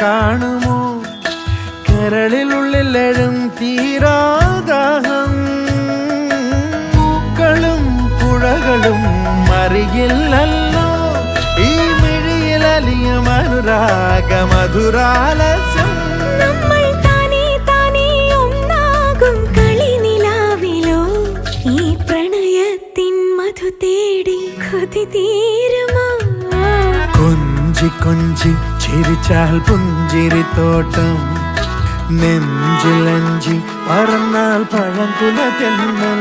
കാണുമോ കരളിലുള്ളിലെഴും തീരാദാഹം പൂക്കളും പുഴകളും അറിയില്ലല്ലോ ഈ മിഴിയിലലിയും അനുരാഗ മധുരാലസ്യം കൊഞ്ചി കൊഞ്ചി ചിരിച്ചാൽ പുഞ്ചിരിത്തോട്ടം നെഞ്ചിലഞ്ചി പറന്നാൽ പഴംകുല തെന്നൽ